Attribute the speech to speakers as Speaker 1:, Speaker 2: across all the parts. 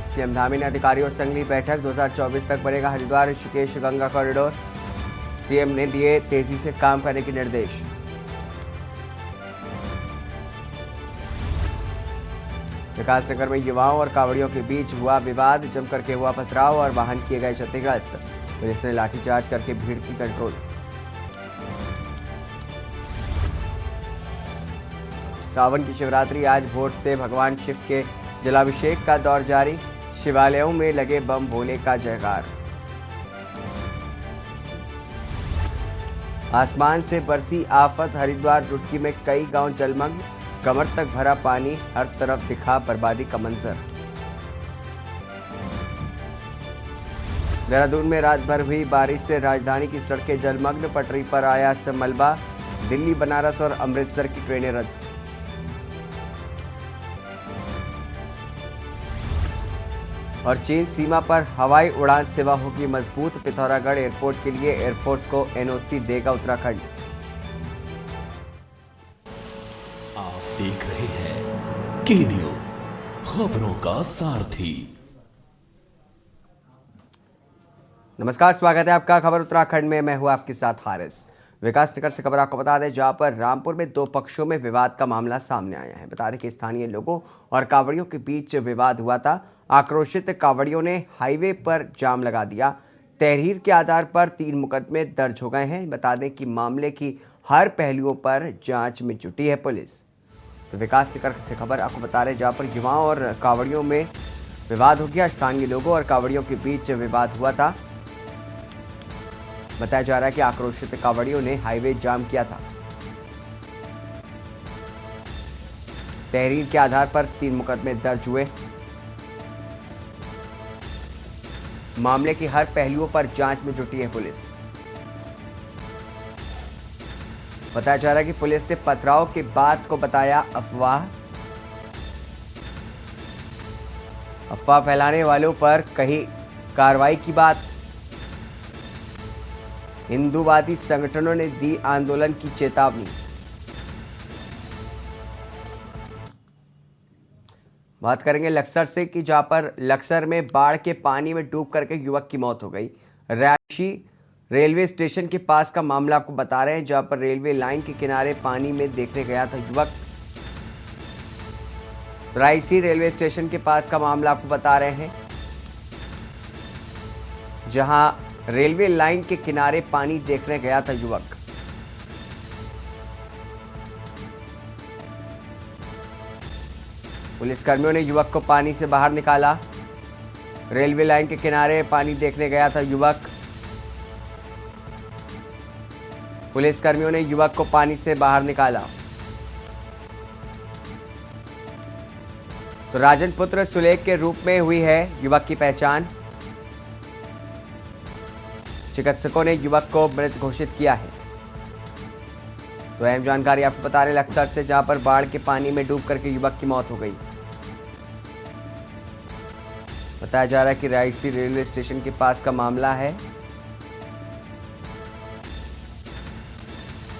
Speaker 1: CM Dhami ने अधिकारियों संग ली बैठक। 2024 तक बनेगा हरिद्वार ऋषिकेश गंगा कॉरिडोर। सीएम ने दिए तेजी से काम करने के निर्देश। विकासनगर में युवाओं और कांवड़ियों के बीच हुआ विवाद। जमकर के हुआ पथराव और वाहन किए गए क्षतिग्रस्त। पुलिस ने लाठीचार्ज करके भीड़ की कंट्रोल। सावन की शिवरात्रि आज भोर से भगवान शिव के जलाभिषेक का दौर जारी। शिवालयों में लगे बम भोले का जयकार। आसमान से बरसी आफत। हरिद्वार रुड़की में कई गांव जलमग्न। कमर तक भरा पानी। हर तरफ दिखा बर्बादी का मंजर। देहरादून में रात भर हुई बारिश से राजधानी की सड़कें जलमग्न। पटरी पर आया मलबा। दिल्ली, बनारस और अमृतसर की ट्रेनें रद्द। और चीन सीमा पर हवाई उड़ान सेवा होगी मजबूत। पिथौरागढ़ एयरपोर्ट के लिए एयरफोर्स को एनओसी देगा उत्तराखंड।
Speaker 2: आप देख रहे हैं के न्यूज, खबरों का सारथी।
Speaker 1: नमस्कार, स्वागत है आपका खबर उत्तराखंड में। मैं हूं आपके साथ हारिस। विकासनगर से खबर आपको बता दें, जहां पर रामपुर में दो पक्षों में विवाद का मामला सामने आया है। बता दें कि स्थानीय लोगों और कांवड़ियों के बीच विवाद हुआ था। आक्रोशित कांवड़ियों ने हाईवे पर जाम लगा दिया। तहरीर के आधार पर 3 मुकदमे दर्ज हो गए हैं। बता दें कि मामले की हर पहलुओं पर जांच में जुटी है पुलिस। तो विकासनगर से खबर आपको बता रहे, जहाँ पर युवाओं और कांवड़ियों में विवाद हो गया। स्थानीय लोगों और कांवड़ियों के बीच विवाद हुआ था। बताया जा रहा है कि आक्रोशित कांवड़ियों ने हाईवे जाम किया था। तहरीर के आधार पर 3 मुकदमे दर्ज हुए। मामले की हर पहलुओं पर जांच में जुटी है पुलिस। बताया जा रहा है कि पुलिस ने पथराव के बाद को बताया अफवाह। अफवाह फैलाने वालों पर कही कार्रवाई की बात। हिंदूवादी संगठनों ने दी आंदोलन की चेतावनी। बात करेंगे लक्सर से कि जहां पर लक्सर में बाढ़ के पानी में डूब करके युवक की मौत हो गई। रायसी रेलवे स्टेशन के पास का मामला आपको बता रहे हैं, जहां पर रेलवे लाइन के किनारे पानी में देखने गया था युवक। रायसी रेलवे स्टेशन के पास का मामला आपको बता रहे हैं, जहां रेलवे लाइन के किनारे पानी देखने गया था युवक। पुलिसकर्मियों ने युवक को पानी से बाहर निकाला। रेलवे लाइन के किनारे पानी देखने गया था युवक। पुलिसकर्मियों ने युवक को पानी से बाहर निकाला। तो राजन पुत्र सुलेख के रूप में हुई है युवक की पहचान। चिकित्सकों ने युवक को मृत घोषित किया है। तो अहम जानकारी आपको बता रहे लक्सर से, जहां पर बाढ़ के पानी में डूब करके युवक की मौत हो गई। बताया जा रहा है कि रायसी रेलवे स्टेशन के पास का मामला है,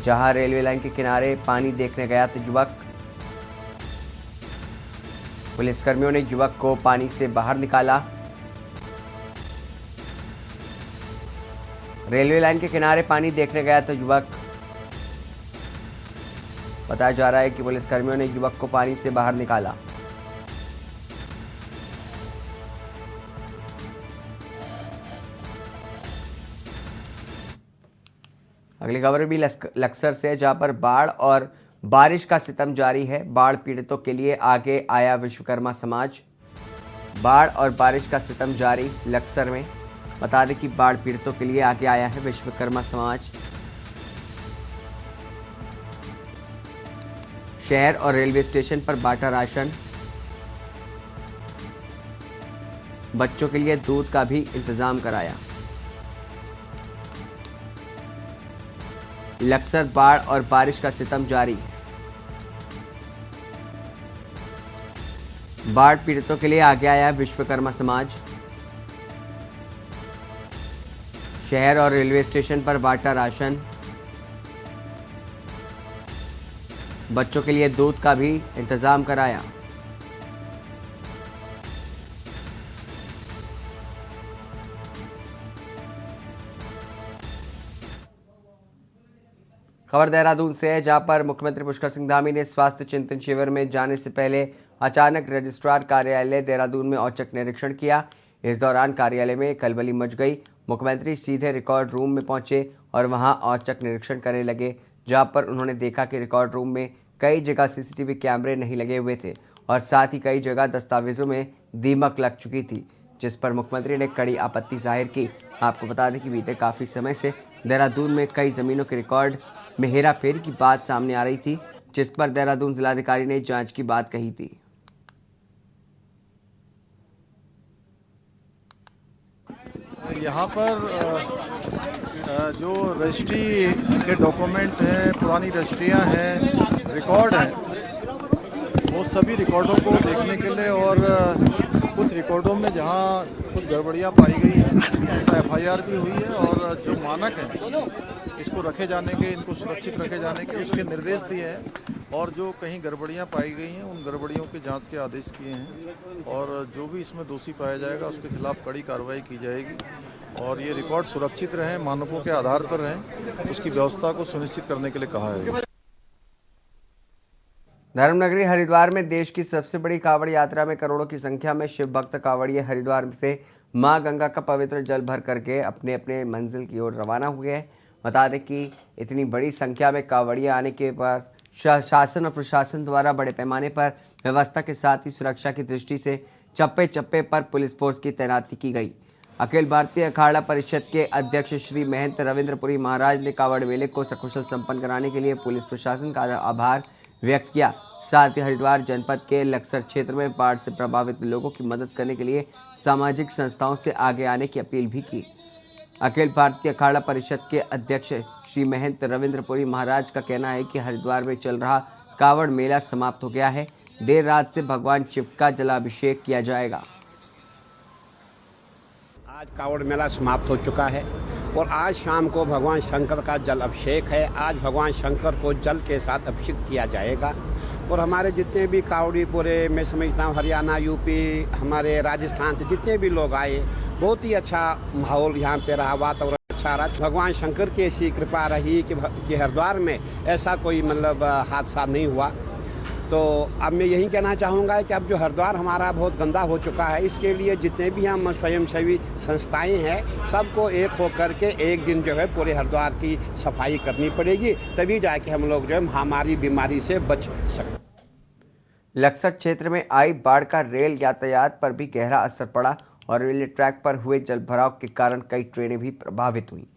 Speaker 1: जहां रेलवे लाइन के किनारे पानी देखने गया तो युवक। पुलिसकर्मियों ने युवक को पानी से बाहर निकाला। रेलवे लाइन के किनारे पानी देखने गया तो युवक। बताया जा रहा है कि पुलिसकर्मियों ने युवक को पानी से बाहर निकाला। अगली खबर भी लक्सर से, जहां पर बाढ़ और बारिश का सितम जारी है। बाढ़ पीड़ितों के लिए आगे आया विश्वकर्मा समाज। बाढ़ और बारिश का सितम जारी लक्सर में। बता दें कि बाढ़ पीड़ितों के लिए आगे आया है विश्वकर्मा समाज। शहर और रेलवे स्टेशन पर बांटा राशन। बच्चों के लिए दूध का भी इंतजाम कराया। लक्सर बाढ़ और बारिश का सितम जारी है। बाढ़ पीड़ितों के लिए आगे आया विश्वकर्मा समाज। शहर और रेलवे स्टेशन पर बांटा राशन। बच्चों के लिए दूध का भी इंतजाम कराया। खबर देहरादून से है, जहां पर मुख्यमंत्री पुष्कर सिंह धामी ने स्वास्थ्य चिंतन शिविर में जाने से पहले अचानक रजिस्ट्रार कार्यालय देहरादून में औचक निरीक्षण किया। इस दौरान कार्यालय में खलबली मच गई। मुख्यमंत्री सीधे रिकॉर्ड रूम में पहुंचे और वहां औचक निरीक्षण करने लगे, जहां पर उन्होंने देखा कि रिकॉर्ड रूम में कई जगह सीसीटीवी कैमरे नहीं लगे हुए थे और साथ ही कई जगह दस्तावेजों में दीमक लग चुकी थी, जिस पर मुख्यमंत्री ने कड़ी आपत्ति जाहिर की। आपको बता दें कि बीते काफ़ी समय से देहरादून में कई ज़मीनों के रिकॉर्ड में हेराफेरी की बात सामने आ रही थी, जिस पर देहरादून जिलाधिकारी ने जांच की बात कही थी।
Speaker 3: यहाँ पर जो रजिस्ट्री के डॉक्यूमेंट हैं, पुरानी रजिस्ट्रियाँ हैं, रिकॉर्ड हैं, वो सभी रिकॉर्डों को देखने के लिए और कुछ रिकॉर्डों में जहाँ कुछ गड़बड़ियाँ पाई गई हैं, उसका FIR भी हुई है और जो मानक हैं इसको रखे जाने के, इनको सुरक्षित रखे जाने के उसके निर्देश दिए हैं और जो कहीं गड़बड़ियाँ पाई गई हैं उन गड़बड़ियों की जांच के आदेश किए हैं और जो भी इसमें दोषी पाया जाएगा उसके खिलाफ कड़ी कार्रवाई की जाएगी और ये रिकॉर्ड सुरक्षित रहें, मानकों के आधार पर रहें, उसकी व्यवस्था को सुनिश्चित करने के लिए कहा है।
Speaker 1: धर्मनगरी हरिद्वार में देश की सबसे बड़ी कांवड़ यात्रा में करोड़ों की संख्या में शिव भक्त कांवड़िए हरिद्वार से मां गंगा का पवित्र जल भर करके अपने अपने मंजिल की ओर रवाना हुए हैं। बता दें कि इतनी बड़ी संख्या में कांवड़िए आने के बाद शासन और प्रशासन द्वारा बड़े पैमाने पर व्यवस्था के साथ ही सुरक्षा की दृष्टि से चप्पे चप्पे पर पुलिस फोर्स की तैनाती की गई। अखिल भारतीय अखाड़ा परिषद के अध्यक्ष श्री महंत रविंद्रपुरी महाराज ने कांवड़ मेले को सकुशल संपन्न कराने के लिए पुलिस प्रशासन का आभार व्यक्त किया। साथ ही हरिद्वार जनपद के लक्सर क्षेत्र में बाढ़ से प्रभावित लोगों की मदद करने के लिए सामाजिक संस्थाओं से आगे आने की अपील भी की। अखिल भारतीय अखाड़ा परिषद के अध्यक्ष श्री महंत रविंद्रपुरी महाराज का कहना है कि हरिद्वार में चल रहा कांवड़ मेला समाप्त हो गया है। देर रात से भगवान शिव का जलाभिषेक किया जाएगा।
Speaker 4: आज कांवड़ मेला समाप्त हो चुका है और आज शाम को भगवान शंकर का जल अभिषेक है। आज भगवान शंकर को जल के साथ अभिषेक किया जाएगा और हमारे जितने भी कांवड़ी पूरे मैं समझता हूँ हरियाणा, यूपी, हमारे राजस्थान से जितने भी लोग आए, बहुत ही अच्छा माहौल यहाँ पे रहा, वातावरण अच्छा रहा। भगवान शंकर की ऐसी कृपा रही कि हरिद्वार में ऐसा कोई मतलब हादसा नहीं हुआ। तो अब मैं यही कहना चाहूँगा कि अब जो हरिद्वार हमारा बहुत गंदा हो चुका है, इसके लिए जितने भी हम स्वयंसेवी संस्थाएं हैं सबको एक होकर के एक दिन जो है पूरे हरिद्वार की सफाई करनी पड़ेगी, तभी जाके हम लोग जो है महामारी बीमारी से बच सकते।
Speaker 1: लक्सर क्षेत्र में आई बाढ़ का रेल यातायात पर भी गहरा असर पड़ा और रेलवे ट्रैक पर हुए जलभराव के कारण कई ट्रेनें भी प्रभावित हुई।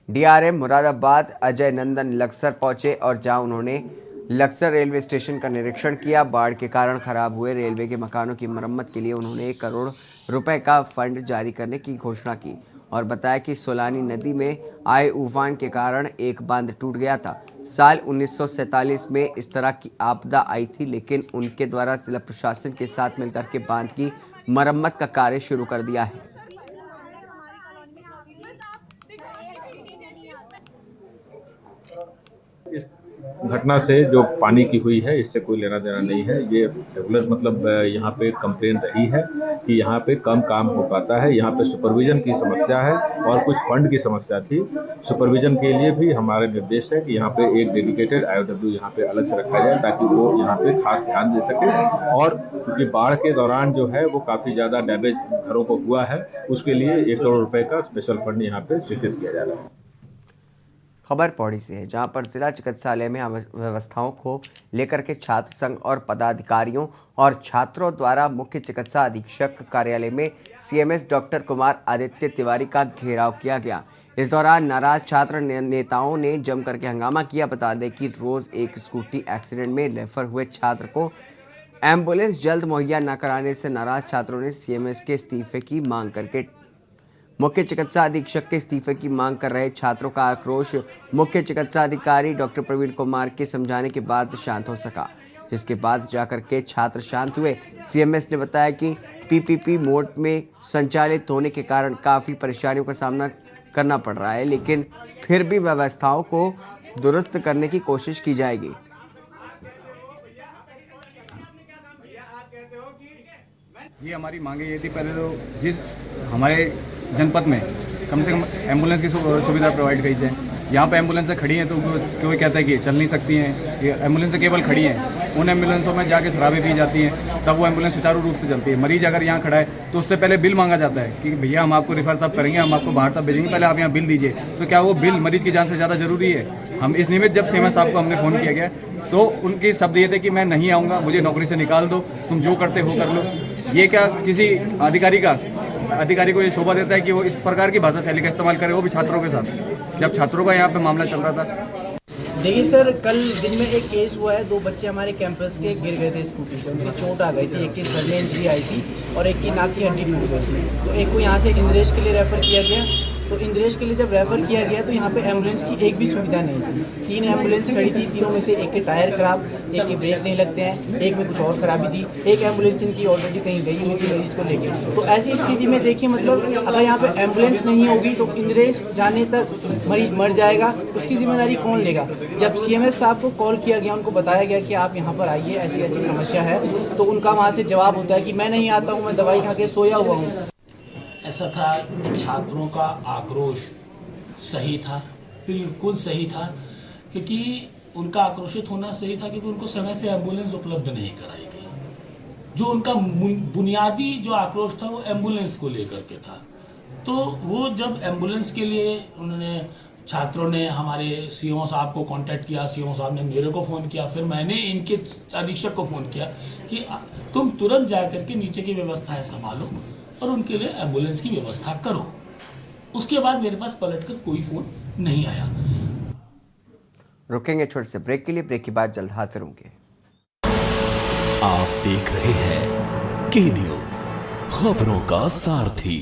Speaker 1: DRM मुरादाबाद अजय नंदन लक्सर पहुंचे और जहां उन्होंने लक्सर रेलवे स्टेशन का निरीक्षण किया। बाढ़ के कारण खराब हुए रेलवे के मकानों की मरम्मत के लिए उन्होंने 1 करोड़ रुपए का फंड जारी करने की घोषणा की और बताया कि सोलानी नदी में आए उफान के कारण एक बांध टूट गया था। साल 1947 में इस तरह की आपदा आई थी, लेकिन उनके द्वारा जिला प्रशासन के साथ मिलकर के बांध की मरम्मत का कार्य शुरू कर दिया है।
Speaker 5: इस घटना से जो पानी की हुई है इससे कोई लेना देना नहीं है। ये रेगुलर मतलब यहाँ पे कंप्लेन रही है कि यहाँ पे कम काम हो पाता है, यहाँ पे सुपरविजन की समस्या है और कुछ फंड की समस्या थी। सुपरविजन के लिए भी हमारे निर्देश है कि यहाँ पे एक डेडिकेटेड IOW यहाँ पे अलग से रखा जाए ताकि वो यहाँ पे खास ध्यान दे सके। और क्योंकि बाढ़ के दौरान जो है वो काफ़ी ज़्यादा डैमेज घरों को हुआ है, उसके लिए 1 करोड़ रुपए का स्पेशल फंड यहाँ पे स्वीकृत किया जा रहा है।
Speaker 1: खबर पौड़ी से है, जहां पर जिला चिकित्सालय में व्यवस्थाओं को लेकर के छात्र संघ और पदाधिकारियों और छात्रों द्वारा मुख्य चिकित्सा अधीक्षक कार्यालय में CMS डॉक्टर कुमार आदित्य तिवारी का घेराव किया गया। इस दौरान नाराज छात्र नेताओं ने जम करके हंगामा किया। बता दें कि रोज एक स्कूटी एक्सीडेंट में रेफर हुए छात्र को एम्बुलेंस जल्द मुहैया न कराने से नाराज छात्रों ने CMS के इस्तीफे की मांग करके मुख्य चिकित्सा अधीक्षक के इस्तीफे की मांग कर रहे छात्रों का आक्रोश मुख्य चिकित्सा अधिकारी डॉक्टर प्रवीण कुमार के समझाने के बाद शांत हो सका, जिसके बाद जाकर के छात्र शांत हुए। CMS ने बताया कि PPP मोड में संचालित होने के कारण काफ़ी परेशानियों का सामना करना पड़ रहा है, लेकिन फिर भी व्यवस्थाओं को दुरुस्त करने की कोशिश की जाएगी।
Speaker 6: ये हमारी मांगे ये थी, पहले तो जिस हमारे जनपद में कम से कम एम्बुलेंस की सुविधा प्रोवाइड की जाए। यहाँ पे एम्बुलेंसें खड़ी हैं तो कोई कहता है कि ये चल नहीं सकती हैं, ये एम्बुलेंसें केवल खड़ी हैं। उन एम्बुलेंसों में जाके शराबें पी जाती हैं, तब वो एम्बुलेंस सुचारू रूप से चलती है। मरीज अगर यहाँ खड़ा है तो उससे पहले बिल मांगा जाता है कि भैया हम आपको रिफ़र तब करेंगे, हम आपको बाहर तब भेजेंगे, पहले आप यहाँ बिल दीजिए। तो क्या वो बिल मरीज की जान से ज़्यादा ज़रूरी है? हम इस निमित्त जब सीएम साहब को हमने फ़ोन किया गया तो उनके शब्द ये थे कि मैं नहीं आऊँगा, मुझे नौकरी से निकाल दो, तुम जो करते हो कर लो। ये क्या किसी अधिकारी को ये शोभा देता है कि वो इस प्रकार की भाषा शैली का इस्तेमाल करे, वो भी छात्रों के साथ, जब छात्रों का यहाँ पे मामला चल रहा था।
Speaker 7: देखिए सर, कल दिन में एक केस हुआ है, 2 बच्चे हमारे कैंपस के गिर गए थे स्कूटी से, उनकी चोट आ गई थी, एक की सर में इंजरी आई थी और एक की नाक की हड्डी टूट गई थी। तो एक को यहाँ से इंद्रेश के लिए रेफ़र किया गया। तो इंद्रेश के लिए जब रेफ़र किया गया तो यहाँ पे एम्बुलेंस की एक भी सुविधा नहीं थी। 3 एम्बुलेंस खड़ी थी, तीनों में से एक के टायर ख़राब, एक के ब्रेक नहीं लगते हैं, एक में कुछ और ख़राबी थी, एक एम्बुलेंस इनकी ऑलरेडी कहीं गई हुई थी मरीज़ को लेके। तो ऐसी स्थिति में देखिए, मतलब अगर यहाँ पे एम्बुलेंस नहीं होगी तो इंद्रेश जाने तक मरीज़ मर जाएगा, उसकी जिम्मेदारी कौन लेगा? जब CMS साहब को कॉल किया गया, उनको बताया गया कि आप यहाँ पर आइए, ऐसी ऐसी समस्या है, तो उनका वहाँ से जवाब होता है कि मैं नहीं आता हूँ, मैं दवाई खा के सोया हुआ हूँ।
Speaker 8: ऐसा था कि छात्रों का आक्रोश सही था, बिल्कुल सही था, क्योंकि उनका आक्रोशित होना सही था क्योंकि उनको समय से एम्बुलेंस उपलब्ध नहीं कराई गई। जो उनका बुनियादी जो आक्रोश था वो एम्बुलेंस को लेकर के था। तो वो जब एम्बुलेंस के लिए उन्होंने, छात्रों ने हमारे CMO साहब को कांटेक्ट किया, CMO साहब ने मेरे को फ़ोन किया, फिर मैंने इनके अधीक्षक को फ़ोन किया कि तुम तुरंत जा कर के नीचे की व्यवस्थाएं संभालो और उनके लिए एम्बुलेंस की व्यवस्था करो। उसके बाद मेरे पास पलटकर कोई फ़ोन नहीं आया।
Speaker 1: रुकेंगे छोटे से ब्रेक के लिए, ब्रेक के बाद जल्द हाजिर होंगे।
Speaker 2: आप देख रहे हैं के न्यूज़, खबरों का सारथी।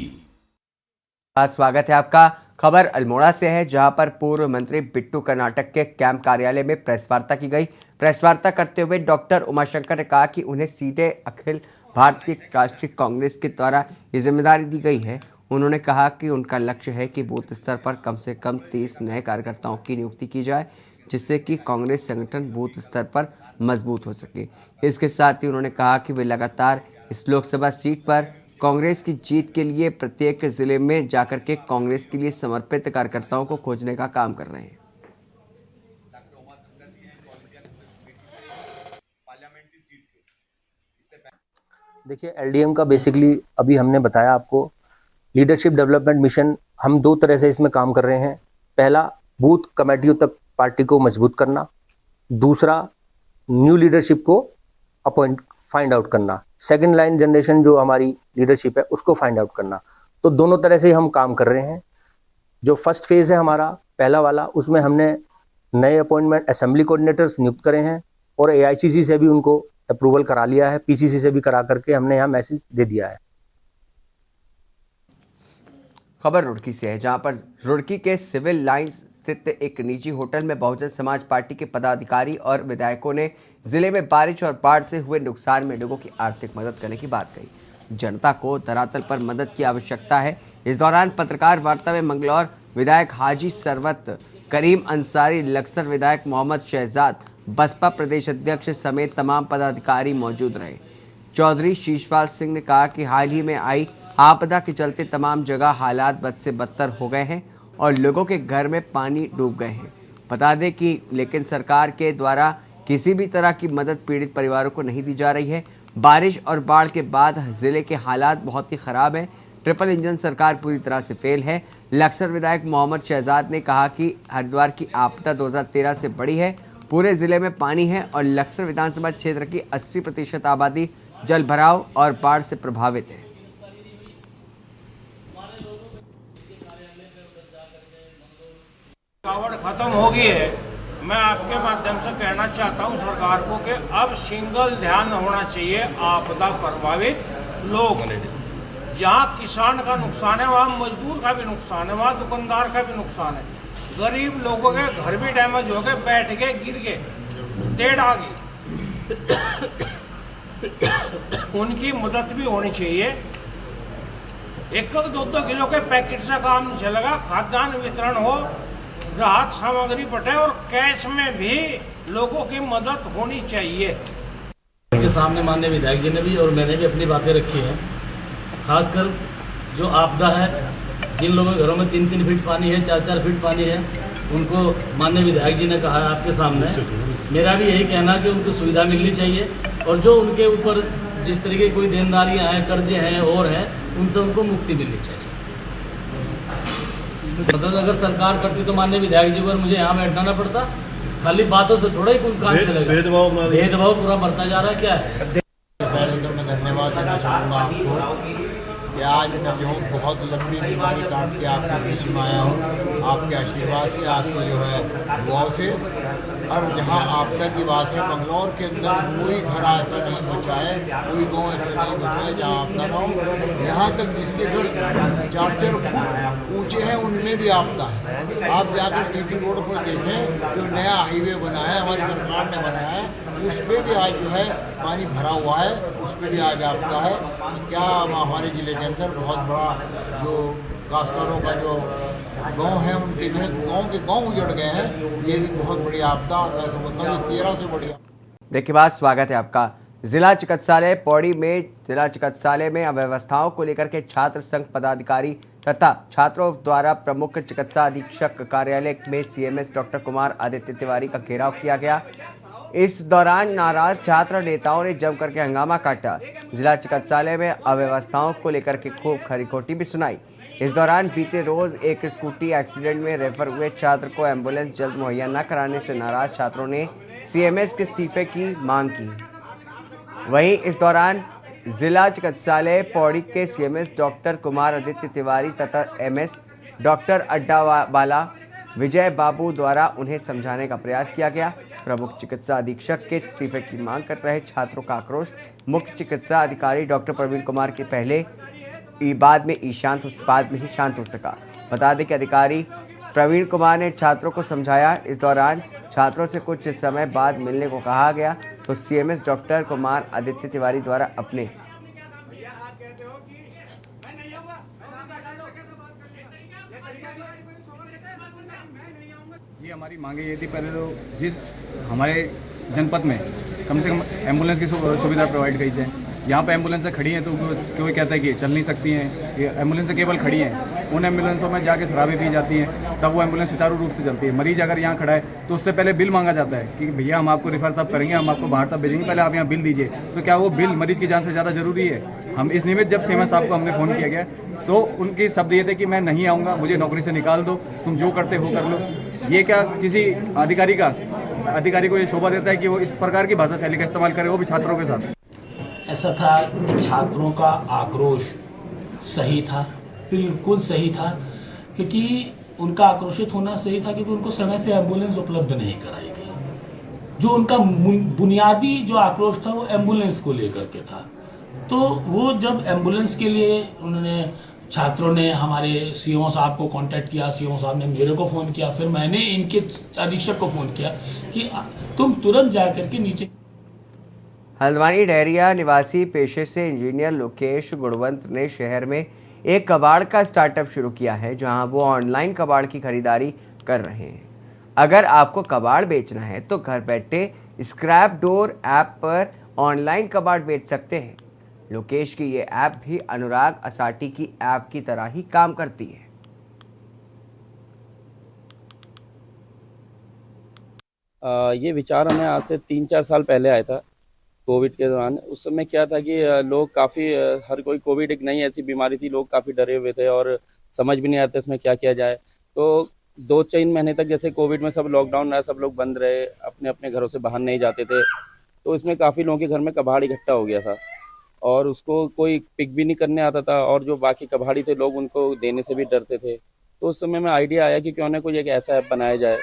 Speaker 1: स्वागत है आपका। खबर अल्मोड़ा से है, जहां पर पूर्व मंत्री बिट्टू कर्नाटक के कैंप कार्यालय में प्रेस वार्ता की गई। प्रेस वार्ता करते हुए डॉक्टर उमाशंकर ने कहा कि उन्हें सीधे अखिल भारतीय राष्ट्रीय कांग्रेस के द्वारा ये जिम्मेदारी दी गई है। उन्होंने कहा कि उनका लक्ष्य है कि बूथ स्तर पर कम से कम 30 नए कार्यकर्ताओं की नियुक्ति की जाए, जिससे कि कांग्रेस संगठन बूथ स्तर पर मजबूत हो सके। इसके साथ ही उन्होंने कहा कि वे लगातार इस लोकसभा सीट पर कांग्रेस की जीत के लिए प्रत्येक जिले में जाकर के कांग्रेस के लिए समर्पित कार्यकर्ताओं को खोजने का काम कर रहे हैं।
Speaker 9: देखिए, LDM का बेसिकली अभी हमने बताया आपको, लीडरशिप डेवलपमेंट मिशन, हम 2 तरह से इसमें काम कर रहे हैं। पहला, बूथ कमेटियों तक पार्टी को मजबूत करना। दूसरा, न्यू लीडरशिप को फाइंड आउट करना। सेकंड लाइन जनरेशन जो हमारी लीडरशिप है उसको फाइंड आउट करना। तो दोनों तरह से हम काम कर रहे हैं। जो फर्स्ट फेज़ है हमारा पहला वाला, उसमें हमने नए अपॉइंटमेंट असेंबली कोऑर्डिनेटर्स नियुक्त करे हैं और AICC से भी उनको अप्रूवल करा लिया है, PCC से भी करा करके हमने यहाँ मैसेज दे दिया है।
Speaker 1: खबर रुड़की से है, जहां पर रुड़की के सिविल लाइंस स्थित एक निजी होटल में बहुजन समाज पार्टी के पदाधिकारी और विधायकों ने जिले में बारिश और बाढ़ से हुए नुकसान में लोगों की आर्थिक मदद करने की बात कही। जनता को धरातल पर मदद की आवश्यकता है। इस दौरान पत्रकार वार्ता में मंगलौर विधायक हाजी सरवत, करीम अंसारी, लक्सर विधायक मोहम्मद शहजाद, बसपा प्रदेश अध्यक्ष समेत तमाम पदाधिकारी मौजूद रहे। चौधरी शीशपाल सिंह ने कहा कि हाल ही में आई आपदा के चलते तमाम जगह हालात बद से बदतर हो गए हैं और लोगों के घर में पानी डूब गए हैं। बता दें कि लेकिन सरकार के द्वारा किसी भी तरह की मदद पीड़ित परिवारों को नहीं दी जा रही है। बारिश और बाढ़ के बाद जिले के हालात बहुत ही ख़राब हैं। ट्रिपल इंजन सरकार पूरी तरह से फेल है। लक्सर विधायक मोहम्मद शहजाद ने कहा कि हरिद्वार की आपदा 2013 से बड़ी है। पूरे ज़िले में पानी है और लक्सर विधानसभा क्षेत्र की 80% आबादी जल भराव और बाढ़ से प्रभावित है।
Speaker 10: रुकावट खत्म हो गई है। मैं आपके माध्यम से कहना चाहता हूं सरकार को कि अब सिंगल ध्यान होना चाहिए आपदा प्रभावित लोग। जहां किसान का नुकसान है वहां मजदूर का भी नुकसान है, वहां दुकानदार का भी नुकसान है। गरीब लोगों के घर भी डैमेज हो गए, बैठ गए, गिर गए, टेढ़ आ गई। उनकी मदद भी होनी चाहिए। 1-2 किलो के पैकेट से काम नहीं चलेगा। खाद्यान्न वितरण हो, राहत सामग्री बटे और कैश में भी लोगों की मदद होनी चाहिए।
Speaker 11: के सामने माननीय विधायक जी ने भी और मैंने भी अपनी बातें रखी हैं। खासकर जो आपदा है, जिन लोगों के घरों में 3-3 फीट पानी है, 4-4 फीट पानी है, उनको माननीय विधायक जी ने कहा है आपके सामने, मेरा भी यही कहना कि उनको सुविधा मिलनी चाहिए और जो उनके ऊपर जिस तरीके की कोई देनदारियाँ हैं, कर्जे हैं और हैं, उनसे उनको मुक्ति मिलनी चाहिए। मदद अगर सरकार करती तो माननीय विधायक जी को मुझे यहाँ बैठना ना पड़ता। खाली बातों से थोड़ा ही कोई काम चलेगा। भेदभाव पूरा बढ़ता जा रहा है। क्या है?
Speaker 12: पहले तो मैं धन्यवाद देना चाहूँगा आपको कि आज मैं जो बहुत लंबी बीमारी काट के आपके बीच में आया हूँ, आपके आशीर्वाद से, आपके जो है दुआओं से। और जहाँ आपदा की बात है, बंगलौर के अंदर कोई घर ऐसा नहीं बचा है, कोई गांव ऐसा नहीं बचा है जहाँ आपदा ना हो। यहाँ तक जिसके घर 4-4 फुट ऊंचे हैं उनमें भी आपदा है। आप जाकर टीटी रोड पर देखें, जो नया हाईवे बना है, हमारी सरकार ने बनाया है, उस पर भी आज जो है पानी भरा हुआ है, उस पर भी आज आपदा है। क्या हमारे ज़िले के अंदर बहुत बड़ा जो काश्तकारों का जो गांव है, उनके जो है गांव उजड़ गए हैं, ये भी बहुत बड़ी आपदा मैं समझता हूँ, 13 से बढ़िया।
Speaker 1: देखिए बात, स्वागत है आपका। जिला चिकित्सालय पौड़ी में जिला चिकित्सालय में अव्यवस्थाओं को लेकर के छात्र संघ पदाधिकारी तथा छात्रों द्वारा प्रमुख चिकित्सा अधीक्षक कार्यालय में सीएमएस डॉक्टर कुमार आदित्य तिवारी का घेराव किया गया। इस दौरान नाराज छात्र नेताओं ने जम करके हंगामा काटा। जिला चिकित्सालय में अव्यवस्थाओं को लेकर के खूब खरी-खोटी भी सुनाई। इस दौरान बीते रोज एक स्कूटी एक्सीडेंट में रेफर हुए छात्र को एम्बुलेंस जल्द मुहैया न कराने से नाराज छात्रों ने सीएमएस के इस्तीफे की मांग की। वहीं इस दौरान जिला चिकित्सालय पौड़ी के सीएमएस डॉक्टर कुमार आदित्य तिवारी तथा एमएस डॉक्टर अड्डावाला विजय बाबू द्वारा उन्हें समझाने का प्रयास किया गया। प्रमुख चिकित्सा अधीक्षक के इस्तीफे की मांग कर रहे छात्रों का आक्रोश मुख्य चिकित्सा अधिकारी डॉक्टर प्रवीण कुमार के पहले बाद में ही शांत हो सका। बता दें कि अधिकारी प्रवीण कुमार ने छात्रों को समझाया। इस दौरान छात्रों से कुछ समय बाद मिलने को कहा गया तो सीएमएस डॉक्टर कुमार आदित्य तिवारी द्वारा अपने
Speaker 6: ये हमारी मांगे ये थी, पहले तो जिस हमारे जनपद में कम से कम एम्बुलेंस की सुविधा प्रोवाइड की जाए। यहाँ पे एम्बुलेंसें खड़ी हैं तो कोई कहता है कि चल नहीं सकती हैं, ये एम्बुलेंसें केवल खड़ी हैं। उन एम्बुलेंसों में जाके शराबें पी जाती हैं, तब वो एम्बुलेंस सुचारू रूप से चलती है। मरीज अगर यहाँ खड़ा है तो उससे पहले बिल मांगा जाता है कि भैया हम आपको रिफर तब करेंगे, हम आपको बाहर तब भेजेंगे, पहले आप यहाँ बिल दीजिए। तो क्या वो बिल मरीज की जान से ज़्यादा जरूरी है? हम इस निमित्त जब सीएमएस साहब को हमने फ़ोन किया गया तो उनके शब्द ये थे कि मैं नहीं आऊँगा, मुझे नौकरी से निकाल दो, तुम जो करते हो कर लो। ये क्या किसी अधिकारी को ये शोभा देता है कि वो इस प्रकार की भाषा शैली का इस्तेमाल करे, वो भी छात्रों के साथ?
Speaker 8: ऐसा था कि छात्रों का आक्रोश सही था, बिल्कुल सही था, क्योंकि उनका आक्रोशित होना सही था क्योंकि उनको समय से एम्बुलेंस उपलब्ध नहीं कराई गई। जो उनका बुनियादी जो आक्रोश था वो एम्बुलेंस को लेकर के था। तो वो जब एम्बुलेंस के लिए उन्होंने छात्रों ने हमारे सीओ साहब को कांटेक्ट किया, सीओ साहब ने मेरे को फ़ोन किया, फिर मैंने इनके अधीक्षक को फ़ोन किया कि तुम तुरंत जा करके नीचे।
Speaker 1: हल्द्वानी डहरिया निवासी पेशे से इंजीनियर लोकेश गुणवंत ने शहर में एक कबाड़ का स्टार्टअप शुरू किया है, जहां वो ऑनलाइन कबाड़ की खरीदारी कर रहे हैं। अगर आपको कबाड़ बेचना है तो घर बैठे स्क्रैप डोर ऐप पर ऑनलाइन कबाड़ बेच सकते हैं। लोकेश की ये ऐप भी अनुराग असाटी की ऐप की तरह ही काम करती है।
Speaker 13: ये विचार हमें आज से 3-4 साल पहले आया था, कोविड के दौरान। उस समय क्या था कि लोग काफ़ी, हर कोई, कोविड एक नई ऐसी बीमारी थी, लोग काफ़ी डरे हुए थे और समझ भी नहीं आता इसमें क्या किया जाए। तो 2-3 महीने तक जैसे कोविड में सब लॉकडाउन रहा, सब लोग बंद रहे, अपने अपने घरों से बाहर नहीं जाते थे, तो इसमें काफ़ी लोगों के घर में कबाड़ इकट्ठा हो गया था और उसको कोई पिक भी नहीं करने आता था और जो बाकी कबाड़ी थे लोग उनको देने से भी डरते थे। तो उस समय में आइडिया आया कि क्यों ना कोई एक ऐसा ऐप बनाया जाए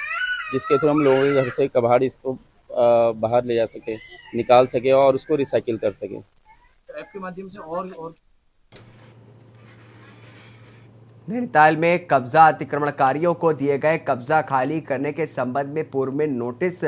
Speaker 13: जिसके थ्रू हम लोगों के घर से कबाड़ इसको बाहर ले जा सके, निकाल सके और उसको रिसाइकिल कर सके।
Speaker 11: ऐप के माध्यम से और
Speaker 1: नैनीताल में कब्जा अतिक्रमणकारियों को दिए गए कब्जा खाली करने के संबंध में पूर्व में नोटिस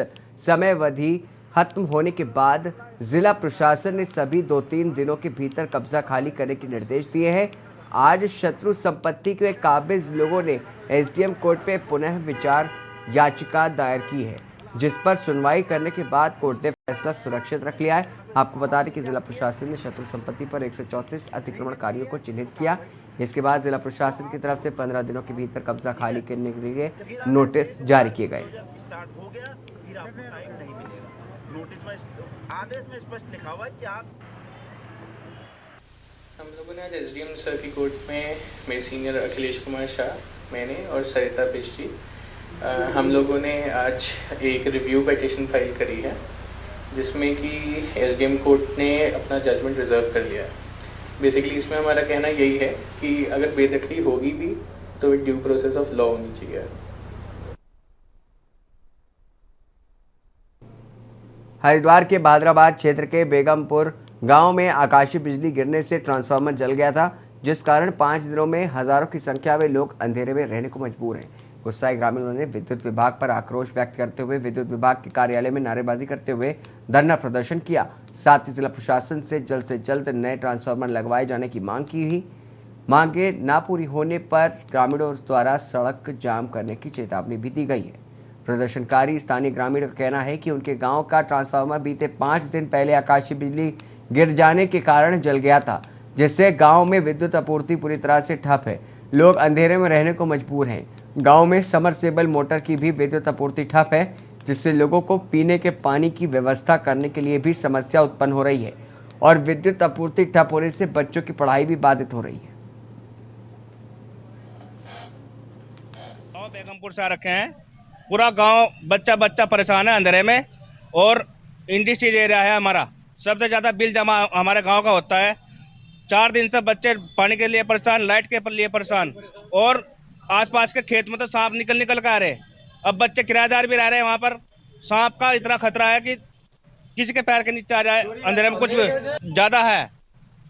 Speaker 1: समयावधि खत्म होने के बाद जिला प्रशासन ने सभी 2-3 दिनों के भीतर कब्जा खाली करने के निर्देश दिए हैं। आज शत्रु संपत्ति के काबिज लोगों ने एसडीएम कोर्ट पे पुनः विचार याचिका दायर की है। जिस पर सुनवाई करने के बाद कोर्ट ने फैसला सुरक्षित रख लिया है। आपको बता दें कि जिला प्रशासन ने शत्रु संपत्ति पर 134 अतिक्रमणकारियों को चिन्हित किया। इसके बाद जिला प्रशासन की तरफ से 15 दिनों के भीतर कब्जा खाली करने के लिए नोटिस जारी किए गए।
Speaker 14: हम लोगों ने आज एसडीएम सर की कोर्ट में मेरे सीनियर अखिलेश कुमार शाह, मैंने और सरिता बिष्ट जी, हम लोगों ने आज एक रिव्यू पिटीशन फाइल करी है, जिसमें कि एसडीएम कोर्ट ने अपना जजमेंट रिजर्व कर लिया है। बेसिकली इसमें हमारा कहना यही है कि अगर बेदखली होगी भी तो ड्यू प्रोसेस ऑफ लॉ होनी चाहिए।
Speaker 1: हरिद्वार के भादराबाद क्षेत्र के बेगमपुर गांव में आकाशीय बिजली गिरने से ट्रांसफार्मर जल गया था, जिस कारण 5 दिनों में हजारों की संख्या में लोग अंधेरे में रहने को मजबूर हैं। गुस्साए ग्रामीणों ने विद्युत विभाग पर आक्रोश व्यक्त करते हुए विद्युत विभाग के कार्यालय में नारेबाजी करते हुए धरना प्रदर्शन किया। साथ ही जिला प्रशासन से जल्द नए ट्रांसफार्मर लगवाए जाने की मांग की हुई। मांगे ना पूरी होने पर ग्रामीणों द्वारा सड़क जाम करने की चेतावनी भी दी गई है। प्रदर्शनकारी स्थानीय ग्रामीण का कहना है कि उनके गांव का ट्रांसफार्मर बीते 5 दिन पहले आकाशीय बिजली गिर जाने के कारण जल गया था, जिससे गांव में विद्युत आपूर्ति पूरी तरह से ठप है। लोग अंधेरे में रहने को मजबूर हैं। गांव में समरसेबल मोटर की भी विद्युत आपूर्ति ठप है, जिससे लोगों को पीने के पानी की व्यवस्था करने के लिए भी समस्या उत्पन्न हो रही है और विद्युत आपूर्ति ठप होने से बच्चों की पढ़ाई भी बाधित हो रही है।
Speaker 10: बेगमपुर से आ रखे हैं, पूरा गांव बच्चा परेशान है अंधेरे में, और इंडस्ट्रियल एरिया है हमारा। सबसे ज़्यादा बिल जमा हमारे गांव का होता है। 4 दिन से बच्चे पानी के लिए परेशान, लाइट के लिए परेशान, और आसपास के खेत में तो सांप निकल कर आ रहे। अब बच्चे किराएदार भी रह रहे हैं वहाँ पर। सांप का इतना खतरा है कि किसी के पैर के नीचे आ जाए, अंधेरे में कुछ भी ज़्यादा है।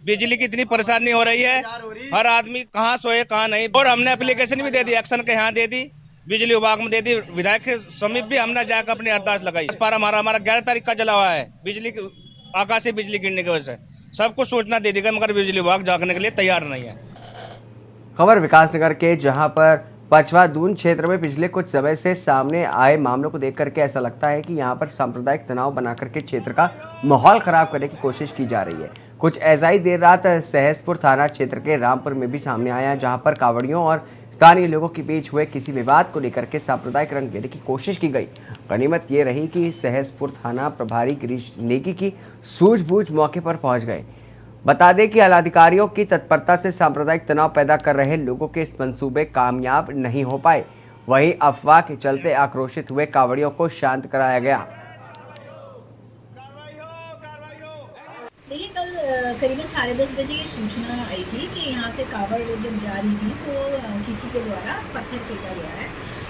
Speaker 10: बिजली की इतनी परेशानी हो रही है, हर आदमी कहाँ सोए कहाँ नहीं। और हमने एप्लीकेशन भी दे दी, एक्शन के यहाँ दे दी, बिजली विभाग में दे दी, विधायक के समीप भी हमने जाकर अपनी अरदास लगाई। इस बार हमारा 11 तारीख का जला हुआ है बिजली, आकाशीय बिजली गिरने की वजह से। सबको सूचना दे दी गई, मगर बिजली विभाग जागने के लिए तैयार नहीं है।
Speaker 1: खबर विकासनगर के, जहां पर पचवा दून क्षेत्र में पिछले कुछ समय से सामने आए मामलों को देख करके ऐसा लगता है कि यहां पर सांप्रदायिक तनाव बनाकर के क्षेत्र का माहौल खराब करने की कोशिश की जा रही है। कुछ ऐसा ही देर रात सहसपुर थाना क्षेत्र के रामपुर में भी सामने आया, जहां पर कांवड़ियों और स्थानीय लोगों के बीच हुए किसी विवाद को लेकर के सांप्रदायिक रंग देने की कोशिश की गई। गनीमत ये रही कि सहसपुर थाना प्रभारी गिरीश नेगी की सूझबूझ मौके पर पहुंच गए। बता दें कि आलाधिकारियों की तत्परता से सांप्रदायिक तनाव पैदा कर रहे लोगों के इस मंसूबे कामयाब नहीं हो पाए। वहीं अफवाह के चलते आक्रोशित हुए कांवड़ियों को शांत कराया गया।
Speaker 15: देखिए, कल करीबन 10:30 बजे ये सूचना आई थी कि यहाँ से कावड़ जब जा रही थी तो किसी के द्वारा पत्थर फेंका गया है।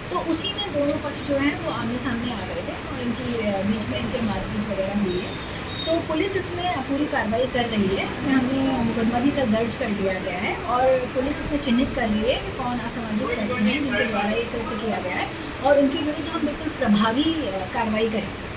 Speaker 15: तो उसी में दोनों पक्ष जो हैं वो आमने सामने आ गए थे और इनकी बीच में इनके मारपीट वगैरह हुई है। तो पुलिस इसमें पूरी कार्रवाई कर रही है। इसमें हमने मुकदमा भी कल दर्ज कर दिया गया है और पुलिस इसमें चिन्हित कर रही है कि कौन असामाजिक तत्व हैं जिनके द्वारा ये कृत्य किया गया है, और उनके विरुद्ध हम बिल्कुल प्रभावी कार्रवाई करेंगे।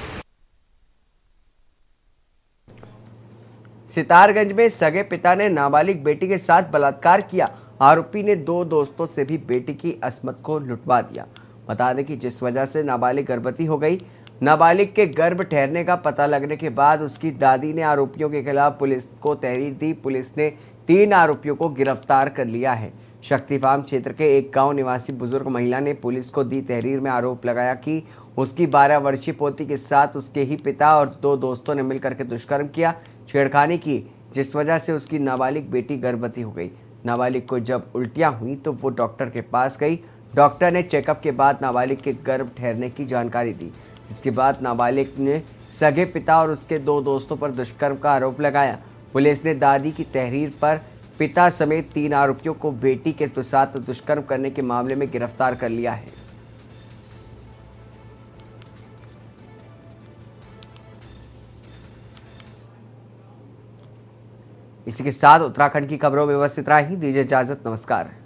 Speaker 1: सितारगंज में सगे पिता ने नाबालिग बेटी के साथ बलात्कार किया। आरोपी ने 2 दोस्तों से भी बेटी की अस्मत को लुटवा दिया। बता दें कि जिस वजह से नाबालिग गर्भवती हो गई। नाबालिग के गर्भ ठहरने का पता लगने के बाद उसकी दादी ने आरोपियों के खिलाफ पुलिस को तहरीर दी। पुलिस ने 3 आरोपियों को गिरफ्तार कर लिया है। शक्ति फार्म क्षेत्र के एक गांव निवासी बुजुर्ग महिला ने पुलिस को दी तहरीर में आरोप लगाया कि उसकी 12 वर्षीय पोती के साथ उसके ही पिता और 2 दोस्तों ने मिलकर के दुष्कर्म किया, छेड़खानी की, जिस वजह से उसकी नाबालिग बेटी गर्भवती हो गई। नाबालिग को जब उल्टियां हुई तो वो डॉक्टर के पास गई। डॉक्टर ने चेकअप के बाद नाबालिग के गर्भ ठहरने की जानकारी दी, जिसके बाद नाबालिग ने सगे पिता और उसके 2 दोस्तों पर दुष्कर्म का आरोप लगाया। पुलिस ने दादी की तहरीर पर पिता समेत 3 आरोपियों को बेटी के साथ दुष्कर्म करने के मामले में गिरफ्तार कर लिया है। इसी के साथ उत्तराखंड की खबरों में बस इतना ही। दीजिए इजाजत, नमस्कार।